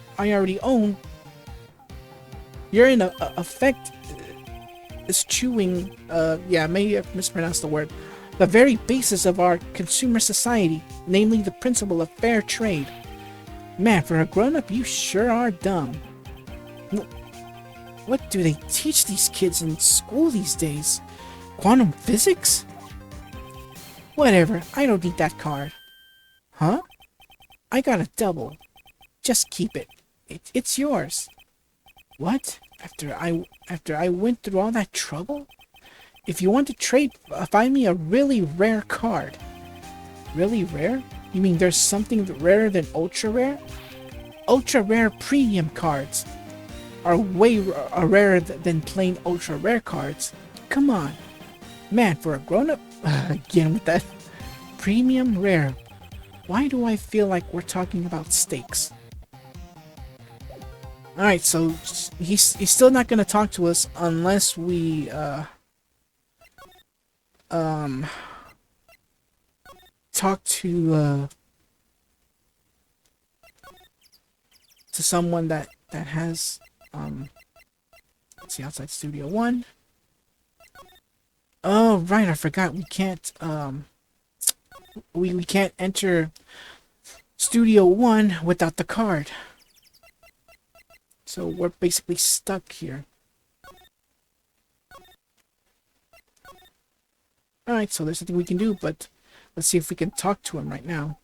own, you're in effect eschewing, yeah, maybe I've mispronounced the word, the very basis of our consumer society, namely the principle of fair trade. Man, for a grown-up, you sure are dumb. What do they teach these kids in school these days? Quantum physics? Whatever, I don't need that card. Huh? I got a double. Just keep it. It's yours. What? After I went through all that trouble? If you want to trade, find me a really rare card. Really rare? You mean there's something rarer than ultra rare? Ultra rare premium cards are way rarer than plain ultra rare cards. Come on. Man, for a grown-up, again with that premium rare. Why do I feel like we're talking about steaks? Alright, so he's still not gonna talk to us unless we talk to someone that has let's see, outside Studio 1. Oh right, I forgot we can't we can't enter Studio 1 without the card. So we're basically stuck here. Alright, so there's nothing we can do, but let's see if we can talk to him right now.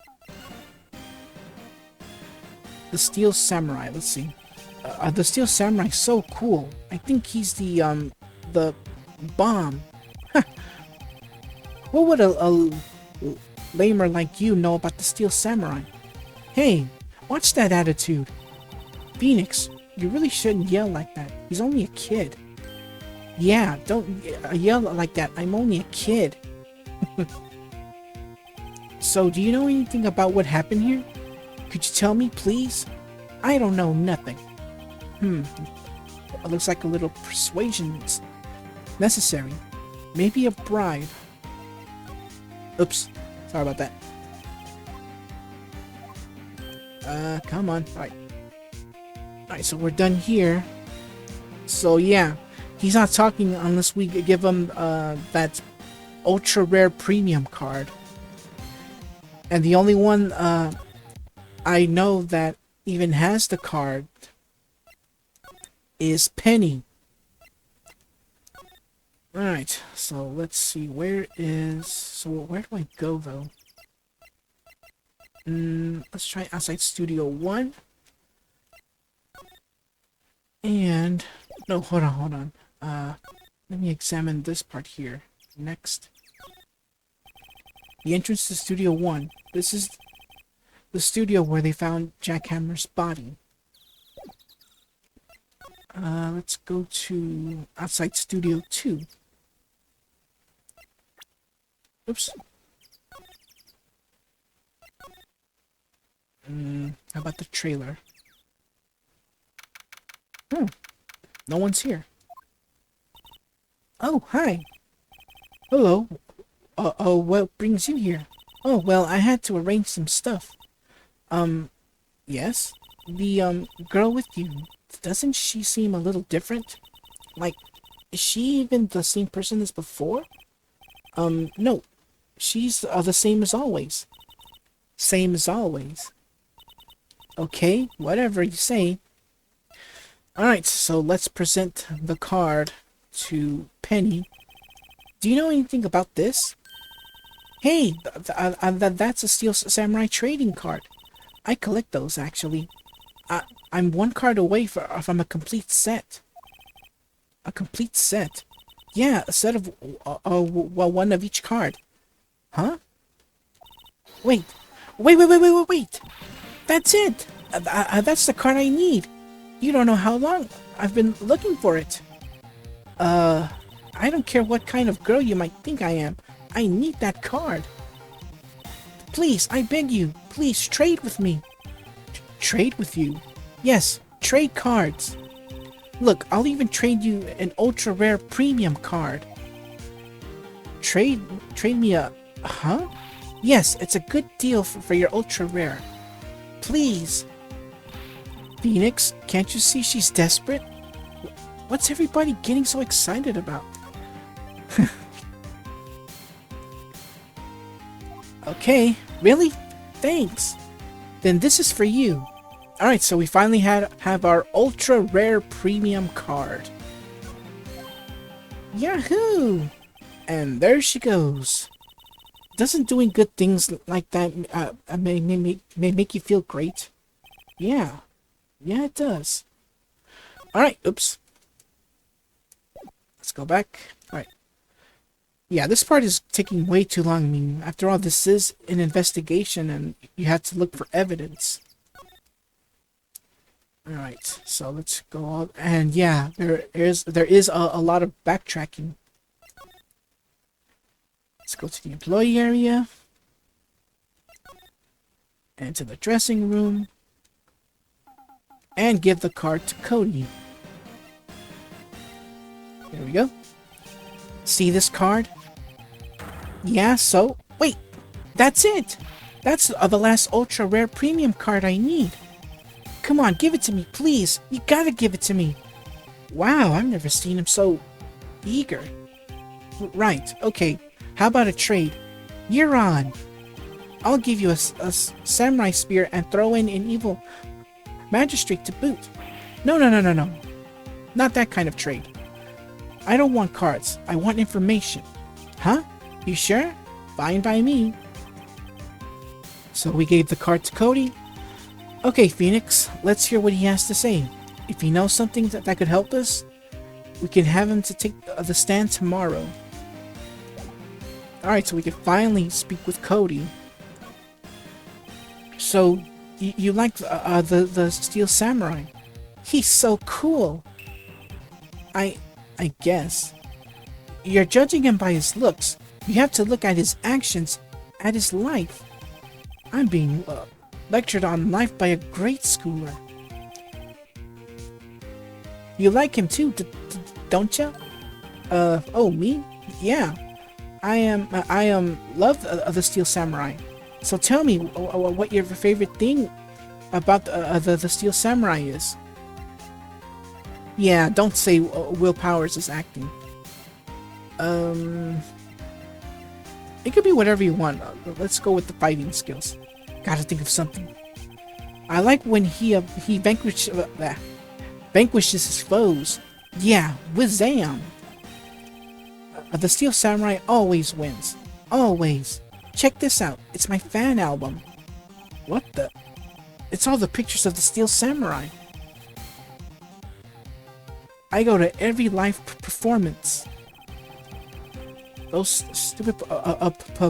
The Steel Samurai, let's see. The Steel Samurai's so cool. I think he's the bomb. What would a lamer like you know about the Steel Samurai? Hey, watch that attitude. Phoenix, you really shouldn't yell like that. He's only a kid. Yeah, don't yell like that. I'm only a kid. So, do you know anything about what happened here? Could you tell me, please? I don't know nothing. It looks like a little persuasion's necessary. Maybe a bribe. Oops. Sorry about that. Come on. Alright. Alright, so we're done here. So, yeah. He's not talking unless we give him that ultra rare premium card. And the only one I know that even has the card is Penny. Alright, so let's see, where do I go though? Let's try outside Studio 1. And, no, hold on. Uh, let me examine this part here. Next. The entrance to Studio 1. This is the studio where they found Jackhammer's body. Let's go to outside Studio 2. Oops. How about the trailer? No one's here. Oh, hi. Hello. What brings you here? Oh, well, I had to arrange some stuff. Yes? The, girl with you, doesn't she seem a little different? Like, is she even the same person as before? No. She's, the same as always. Same as always. Okay, whatever you say. Alright, so let's present the card to Penny. Do you know anything about this? Hey, that's a Steel Samurai trading card. I collect those, actually. I'm one card away from a complete set. A complete set? Yeah, a set of one of each card. Huh? Wait. Wait! That's it! That's the card I need. You don't know how long I've been looking for it. I don't care what kind of girl you might think I am. I need that card. Please, I beg you, please trade with me. Trade with you? Yes, trade cards. Look, I'll even trade you an ultra rare premium card. Trade me a... Huh? Yes, it's a good deal for your ultra rare. Please. Phoenix, can't you see she's desperate? What's everybody getting so excited about? Okay, really? Thanks. Then this is for you. Alright, so we finally have our ultra rare premium card. Yahoo! And there she goes. Doesn't doing good things like that may make you feel great? Yeah. Yeah, it does. Alright, oops. Let's go back. Alright. Yeah, this part is taking way too long. I mean, after all, this is an investigation and you have to look for evidence. Alright, so let's go on. And yeah, there is a lot of backtracking. Let's go to the employee area. And to the dressing room. And give the card to Cody. There we go. See this card? Yeah, so... Wait! That's it! That's the last ultra rare premium card I need. Come on, give it to me, please. You gotta give it to me. Wow, I've never seen him so eager. Right, okay. How about a trade? You're on. I'll give you a samurai spear and throw in an evil magistrate to boot. No. Not that kind of trade. I don't want cards. I want information. Huh? You sure? Fine by me. So we gave the card to Cody. Okay, Phoenix, let's hear what he has to say. If he knows something that could help us, we can have him to take the stand tomorrow. Alright, so we can finally speak with Cody. So, you like the Steel Samurai? He's so cool. I guess. You're judging him by his looks. You have to look at his actions, at his life. I'm being lectured on life by a grade schooler. You like him too, don't you? Oh, me? Yeah. I love the Steel Samurai. So tell me what your favorite thing about the Steel Samurai is. Yeah, don't say Will Powers is acting. It could be whatever you want. Let's go with the fighting skills. Gotta think of something. I like when he vanquishes his foes. Yeah, with Zam. The Steel Samurai always wins. Always. Check this out. It's my fan album. What the? It's all the pictures of the Steel Samurai. I go to every live performance. Those stupid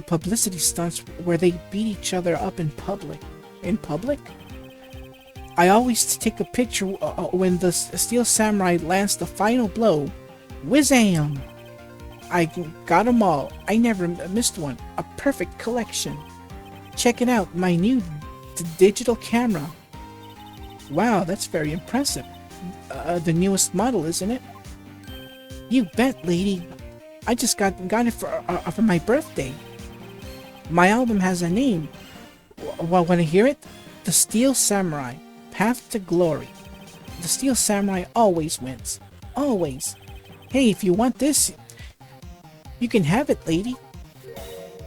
publicity stunts where they beat each other up in public. In public? I always take a picture when the Steel Samurai lands the final blow. Whizam! I got them all. I never missed one. A perfect collection. Check it out, my new digital camera. Wow, that's very impressive. The newest model, isn't it? You bet, lady. I just got it for my birthday. My album has a name. Want to hear it? The Steel Samurai, Path to Glory. The Steel Samurai always wins. Always. Hey, if you want this, you can have it, lady.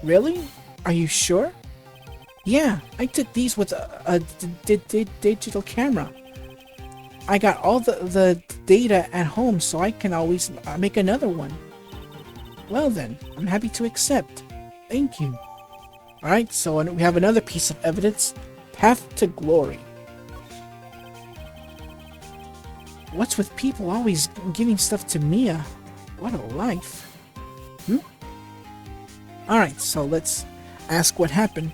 Really? Are you sure? Yeah, I took these with a digital camera. I got all the data at home, so I can always make another one. Well then, I'm happy to accept. Thank you. Alright, so we have another piece of evidence. Path to Glory. What's with people always giving stuff to Mia? What a life. Alright, so let's ask what happened.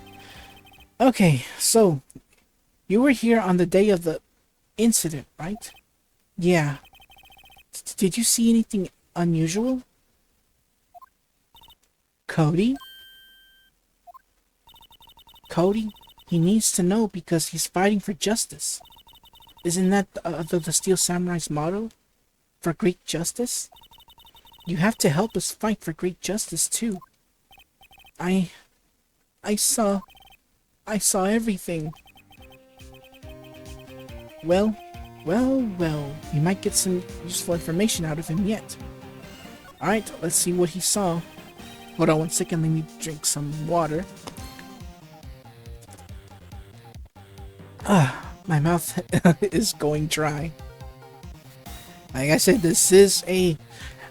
Okay, so you were here on the day of the incident, right? Yeah. Did you see anything unusual? Cody? Cody? He needs to know because he's fighting for justice. Isn't that the Steel Samurai's motto? For Greek justice? You have to help us fight for Greek justice too. I saw everything. Well, you might get some useful information out of him yet. Alright, let's see what he saw. Hold on one second, let me drink some water. My mouth is going dry. Like I said, this is a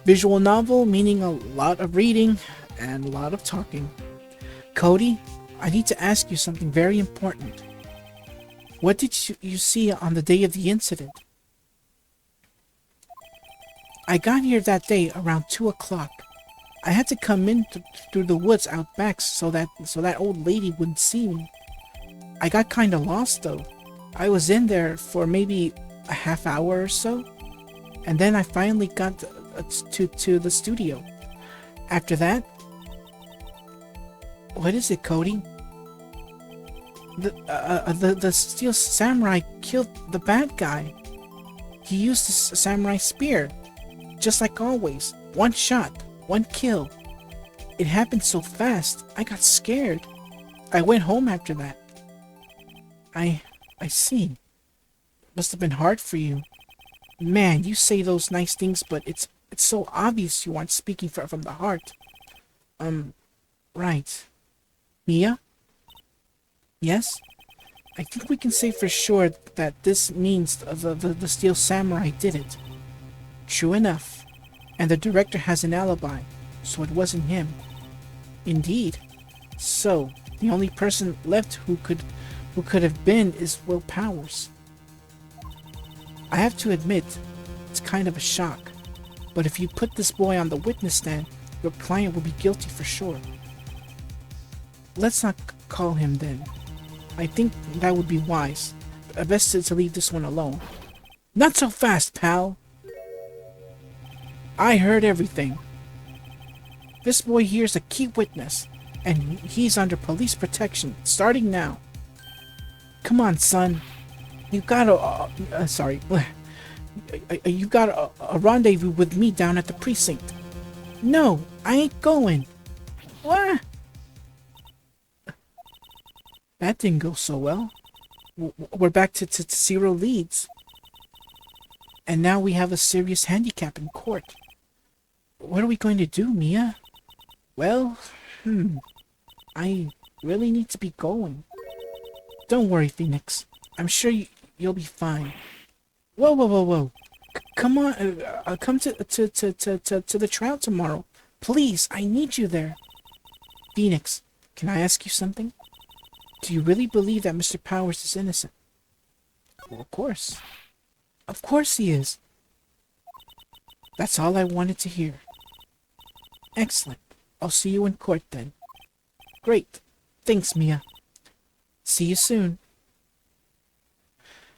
visual novel, meaning a lot of reading and a lot of talking. Cody, I need to ask you something very important. What did you see on the day of the incident? I got here that day around 2 o'clock. I had to come in through the woods out back so that old lady wouldn't see me. I got kinda lost though. I was in there for maybe a half hour or so, and then I finally got to the studio. After that, what is it, Cody? The Steel Samurai killed the bad guy. He used the samurai spear, just like always. One shot, one kill. It happened so fast, I got scared. I went home after that. I see. Must have been hard for you. Man, you say those nice things, but it's so obvious you aren't speaking from the heart. Right. Mia? Yes? I think we can say for sure that this means the Steel Samurai did it. True enough. And the director has an alibi, so it wasn't him. Indeed. So, the only person left who could have been is Will Powers. I have to admit, it's kind of a shock. But if you put this boy on the witness stand, your client will be guilty for sure. Let's not call him then. I think that would be wise. Best to leave this one alone. Not so fast, pal! I heard everything. This boy here's a key witness, and he's under police protection, starting now. Come on, son. You got you got a rendezvous with me down at the precinct. No, I ain't going. What? That didn't go so well. We're back to 0 leads. And now we have a serious handicap in court. What are we going to do, Mia? Well, I really need to be going. Don't worry, Phoenix. I'm sure you'll be fine. Whoa. Come on, come to the trial tomorrow. Please, I need you there. Phoenix, can I ask you something? Do you really believe that Mr. Powers is innocent? Well, of course. Of course he is. That's all I wanted to hear. Excellent. I'll see you in court then. Great. Thanks, Mia. See you soon.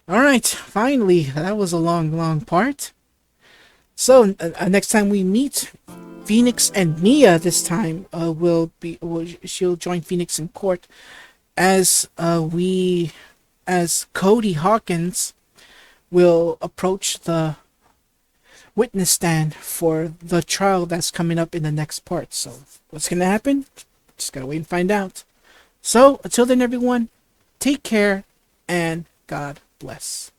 Alright, finally. That was a long, long part. So, next time we meet, Phoenix and Mia this time she'll join Phoenix in court as as Cody Hawkins will approach the witness stand for the trial that's coming up in the next part. So, what's gonna happen? Just gotta wait and find out. So, until then, everyone, take care and God bless.